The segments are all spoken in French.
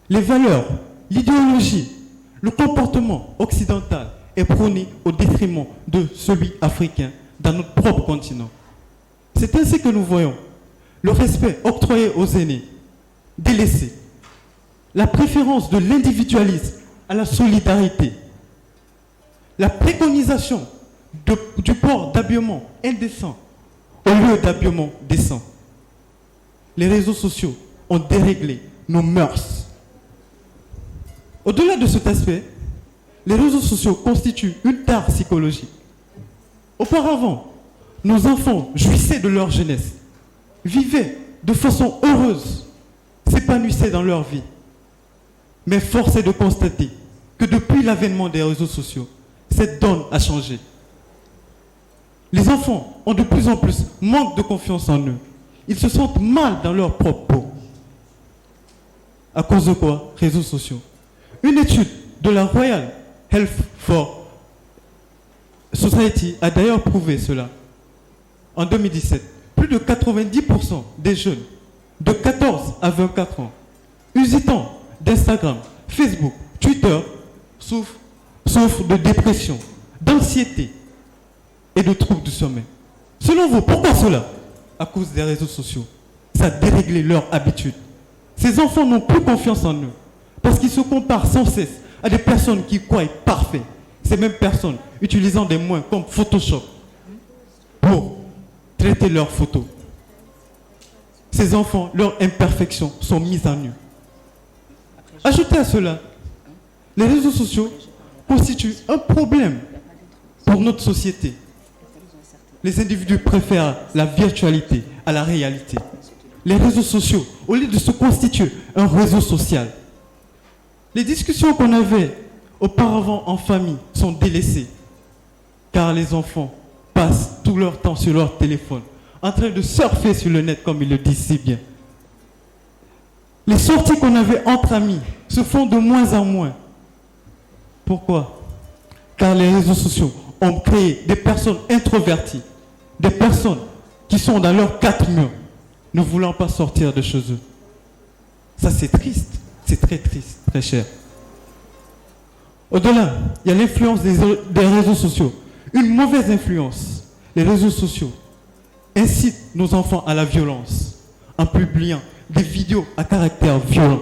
Les valeurs, l'idéologie, le comportement occidental est prôné au détriment de celui africain dans notre propre continent. C'est ainsi que nous voyons le respect octroyé aux aînés, délaissés, la préférence de l'individualisme à la solidarité, la préconisation du port d'habillement indécent au lieu d'habillement décent. Les réseaux sociaux ont déréglé nos mœurs. Au-delà de cet aspect, les réseaux sociaux constituent une tare psychologique. Auparavant, nos enfants jouissaient de leur jeunesse, vivaient de façon heureuse, s'épanouissaient dans leur vie. Mais force est de constater que depuis l'avènement des réseaux sociaux, cette donne a changé. Les enfants ont de plus en plus manque de confiance en eux. Ils se sentent mal dans leur propre peau. À cause de quoi? Réseaux sociaux. Une étude de la Royal Health for Society a d'ailleurs prouvé cela. En 2017, plus de 90% des jeunes de 14 à 24 ans usant d'Instagram, Facebook, Twitter souffrent de dépression, d'anxiété et de troubles du sommeil. Selon vous, pourquoi cela? À cause des réseaux sociaux. Ça a déréglé leur habitude. Ces enfants n'ont plus confiance en eux parce qu'ils se comparent sans cesse à des personnes qui croient être parfaits. Ces mêmes personnes utilisant des moyens comme Photoshop pour traiter leurs photos. Ces enfants, leurs imperfections sont mises à nu. Ajoutez à cela, les réseaux sociaux constituent un problème pour notre société. Les individus préfèrent la virtualité à la réalité. Les réseaux sociaux, au lieu de se constituer un réseau social, les discussions qu'on avait auparavant en famille sont délaissées, car les enfants passent tout leur temps sur leur téléphone, en train de surfer sur le net, comme ils le disent si bien. Les sorties qu'on avait entre amis se font de moins en moins. Pourquoi? Car les réseaux sociaux ont créé des personnes introverties, des personnes qui sont dans leurs quatre murs, ne voulant pas sortir de chez eux. Ça, c'est triste. C'est très triste, très cher. Au-delà, il y a l'influence des réseaux sociaux. Une mauvaise influence. Les réseaux sociaux incitent nos enfants à la violence en publiant des vidéos à caractère violent.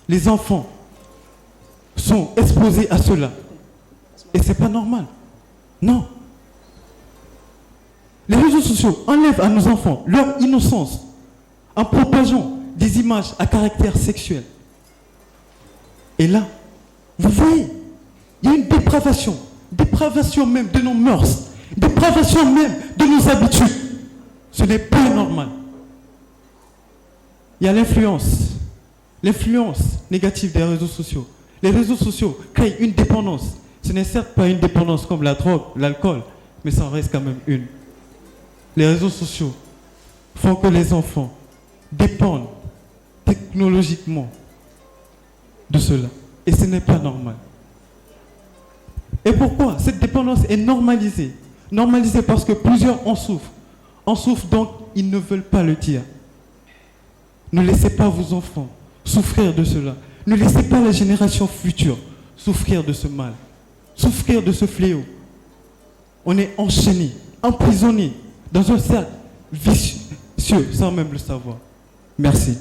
Les enfants sont exposés à cela. Et ce n'est pas normal. Non. Les réseaux sociaux enlèvent à nos enfants leur innocence en propageant des images à caractère sexuel. Et là, vous voyez, il y a une dépravation même de nos mœurs, dépravation même de nos habitudes. Ce n'est pas normal. Il y a l'influence négative des réseaux sociaux. Les réseaux sociaux créent une dépendance. Ce n'est certes pas une dépendance comme la drogue, l'alcool, mais ça en reste quand même une. Les réseaux sociaux font que les enfants dépendent technologiquement de cela. Et ce n'est pas normal. Et pourquoi? Cette dépendance est normalisée. Normalisée parce que plusieurs en souffrent. En souffrent donc ils ne veulent pas le dire. Ne laissez pas vos enfants souffrir de cela. Ne laissez pas la génération future souffrir de ce mal, souffrir de ce fléau. On est enchaîné, emprisonné dans un cercle vicieux sans même le savoir. Merci.